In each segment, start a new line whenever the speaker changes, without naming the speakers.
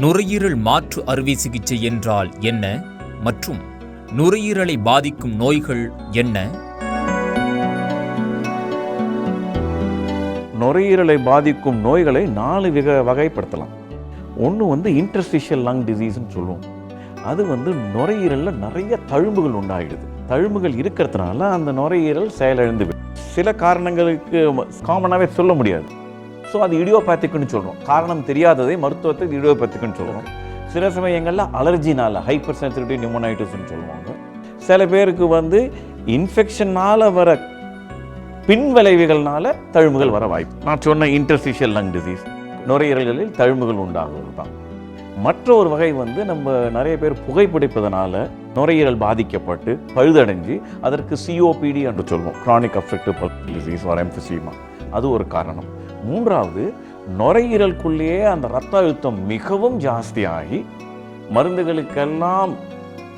நுரையீரல் மாற்று அறுவை சிகிச்சை என்றால் என்ன மற்றும் நுரையீரலை பாதிக்கும் நோய்கள் என்ன?
நுரையீரலை பாதிக்கும் நோய்களை 4 வகைப்படுத்தலாம். ஒன்று இன்டர்ஸ்டிஷியல் லங் டிசீஸ்ன்னு சொல்லுவோம். அது நுரையீரலில் நிறைய தழும்புகள் உண்டாயிடுது. தழும்புகள் இருக்கிறதுனால அந்த நுரையீரல் செயலிழந்து சில காரணங்களுக்கு காமனாகவே சொல்ல முடியாது. ஸோ அது இடியோபேத்திக்னு சொல்கிறோம். காரணம் தெரியாததை மருத்துவத்தை இடியோபேத்திக்னு சொல்கிறோம். சில சமயங்களில் அலர்ஜினால் ஹைப்பர் சென்சிட்டிவ் நியூமோனைட்டிஸ்ன்னு சொல்லுவாங்க. சில பேருக்கு இன்ஃபெக்ஷனால் வர பின் விளைவுகள்னால தழும்புகள் வர வாய்ப்பு. நான் சொன்ன இன்டர்ஸ்டிஷியல் லங் டிசீஸ் நுரையீரல்களில் தழும்புகள் உண்டாகுவது தான். மற்ற ஒரு வகை நம்ம நிறைய பேர் புகைப்பிடிப்பதனால நுரையீரல் பாதிக்கப்பட்டு பழுதடைஞ்சு அதற்கு COPD என்று சொல்வோம், chronic obstructive pulmonary disease or emphysema. அது ஒரு காரணம். 3வது, நுரையீரலுக்குள்ளேயே அந்த இரத்த அழுத்தம் மிகவும் ஜாஸ்தியாகி மருந்துகளுக்கெல்லாம்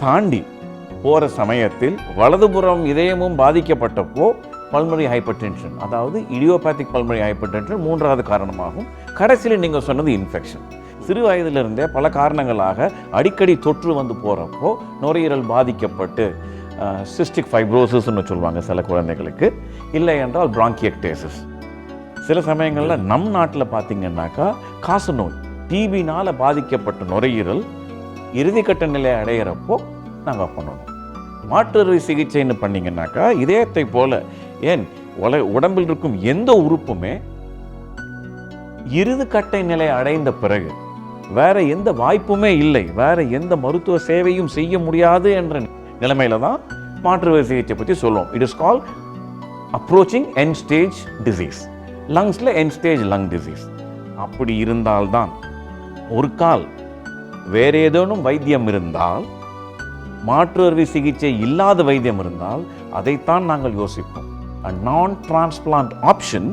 தாண்டி போகிற சமயத்தில் வலதுபுறம் இதயமும் பாதிக்கப்பட்டப்போ பல்மனரி ஹைப்பர்டென்ஷன், அதாவது இடியோபேத்திக் பல்மனரி ஹைப்பர்டென்ஷன் 3வது காரணமாகும். கடைசியில் நீங்கள் சொன்னது இன்ஃபெக்ஷன். சிறு வயதிலிருந்தே பல காரணங்களாக அடிக்கடி தொற்று போகிறப்போ நுரையீரல் பாதிக்கப்பட்டு சிஸ்டிக் ஃபைப்ரோசிஸ்ன்னு சொல்லுவாங்க சில குழந்தைகளுக்கு, இல்லை என்றால் பிராங்கியக்டேசிஸ். சில சமயங்களில் நம் நாட்டில் பார்த்தீங்கன்னாக்கா காசநோய், டிபினால் பாதிக்கப்பட்ட நுரையீரல் இறுதிக்கட்ட நிலை அடைகிறப்போ நாங்கள் பண்ணணும். மாற்று அறுவை சிகிச்சைன்னு பண்ணிங்கன்னாக்கா இதயத்தை போல ஏன் உடம்பில் இருக்கும் எந்த உறுப்புமே இறுதிக்கட்டை நிலை அடைந்த பிறகு வேற எந்த வாய்ப்புமே இல்லை, வேற எந்த மருத்துவ சேவையும் செய்ய முடியாது என்ற நிலைமையில தான் மாற்று அறுவை சிகிச்சை பற்றி சொல்லுவோம். It is called approaching end stage disease. லங்ஸில் எண்ட் ஸ்டேஜ் லங் டிசீஸ். அப்படி இருந்தால்தான் ஒரு கால் வேற ஏதேனும் வைத்தியம் இருந்தால், மாற்று அறுவை சிகிச்சை இல்லாத வைத்தியம் இருந்தால் அதைத்தான் நாங்கள் யோசிப்போம். A non-transplant option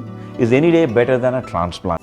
is any day better than a transplant.